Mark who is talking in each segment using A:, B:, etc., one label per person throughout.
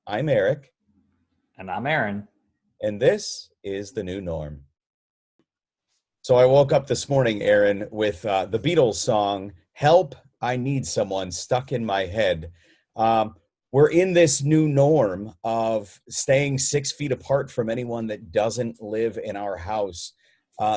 A: I'm Eric,
B: And I'm Aaron.
A: and this is the new norm. So I woke up this morning, Aaron, with the Beatles song, Help, I Need Someone, stuck in my head. Um, we're in this new norm of staying 6 feet apart from anyone that doesn't live in our house.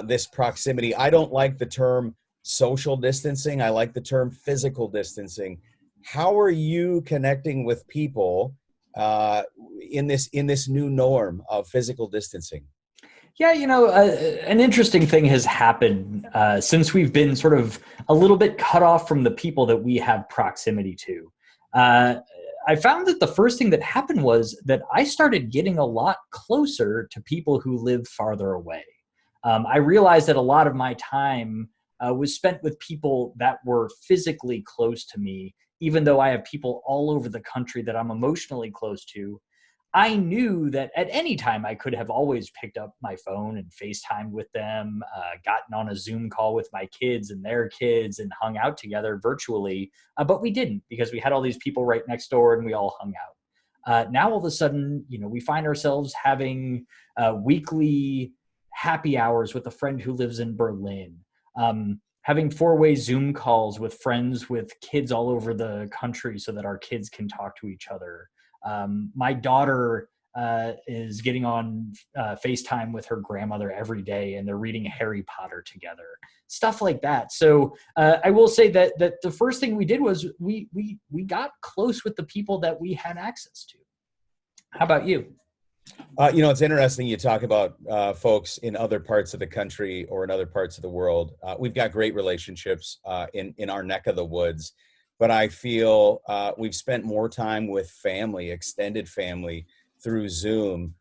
A: This proximity, I don't like the term social distancing. I like the term physical distancing. How are you connecting with people uh, in this new norm of physical distancing?
B: Yeah, an interesting thing has happened since we've been sort of a little bit cut off from the people that we have proximity to. Uh, I found that the first thing that happened was that I started getting a lot closer to people who live farther away. I realized that a lot of my time was spent with people that were physically close to me, even though I have people all over the country that I'm emotionally close to. I knew that at any time I could have always picked up my phone and FaceTimed with them, gotten on a Zoom call with my kids and their kids and hung out together virtually. But we didn't because we had all these people right next door and we all hung out. Now all of a sudden, we find ourselves having weekly happy hours with a friend who lives in Berlin. Having four-way Zoom calls with friends with kids all over the country so that our kids can talk to each other. My daughter is getting on FaceTime with her grandmother every day, and they're reading Harry Potter together, stuff like that. So I will say that the first thing we did was we got close with the people that we had access to. How about you?
A: It's interesting you talk about folks in other parts of the country or in other parts of the world. We've got great relationships in our neck of the woods, but I feel we've spent more time with family, extended family, through Zoom.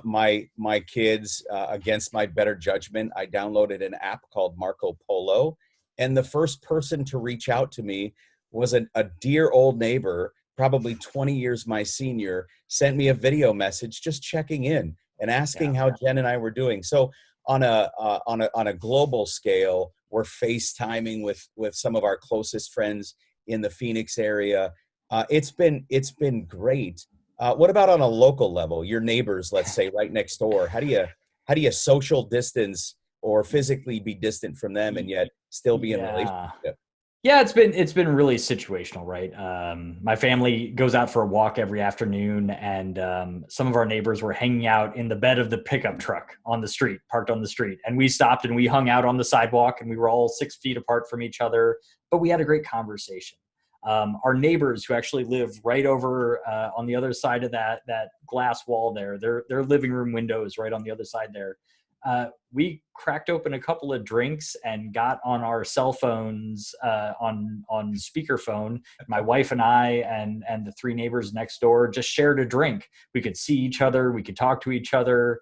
A: My kids, against my better judgment, I downloaded an app called Marco Polo, and the first person to reach out to me was a dear old neighbor, probably 20 years my senior, sent me a video message just checking in and asking
B: Yeah.
A: how Jen and I were doing. So on a global scale, we're FaceTiming with some of our closest friends in the Phoenix area. It's been great. What about on a local level? Your neighbors, let's say, right next door. How do you social distance or physically be distant from them and yet still be in
B: Yeah.
A: relationship?
B: Yeah, it's been really situational, right? My family goes out for a walk every afternoon, and some of our neighbors were hanging out in the bed of the pickup truck on the street, parked on the street, and we stopped and we hung out on the sidewalk, and we were all 6 feet apart from each other, but we had a great conversation. Our neighbors, who actually live right over on the other side of that glass wall there, their living room window is right on the other side there. We cracked open a couple of drinks and got on our cell phones on speakerphone. My wife and I and the three neighbors next door just shared a drink. We could see each other. We could talk to each other.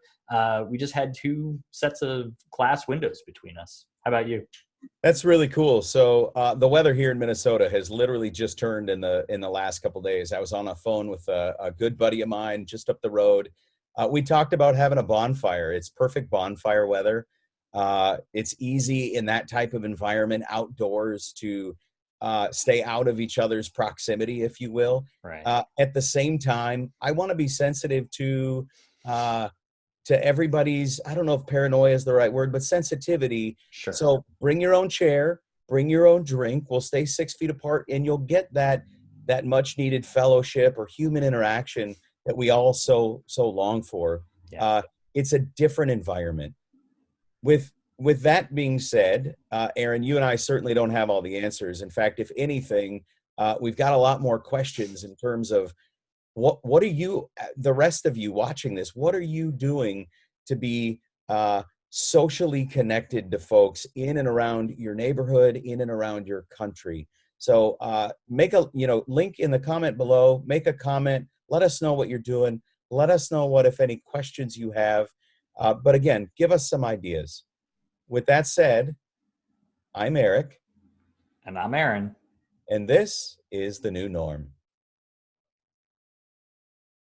B: We just had two sets of glass windows between us. How about you?
A: That's really cool. So the weather here in Minnesota has literally just turned in the last couple days. I was on a phone with a good buddy of mine just up the road. We talked about having a bonfire. It's perfect bonfire weather. It's easy in that type of environment outdoors to stay out of each other's proximity, if you will.
B: Right.
A: At the same time, I want to be sensitive uh, to everybody's, I don't know if paranoia is the right word, but sensitivity.
B: Sure.
A: So bring your own chair, bring your own drink. We'll stay 6 feet apart, and you'll get that much needed fellowship or human interaction that we all so long for.
B: Yeah.
A: Uh, it's a different environment. With that being said, Aaron, you and I certainly don't have all the answers. In fact, if anything, we've got a lot more questions in terms of what are you, the rest of you watching this, what are you doing to be socially connected to folks in and around your neighborhood, in and around your country? So make a link in the comment below, make a comment, let us know what you're doing, let us know what, if any, questions you have. But again, give us some ideas. With that said, I'm Eric,
B: And I'm Aaron.
A: and this is the new norm.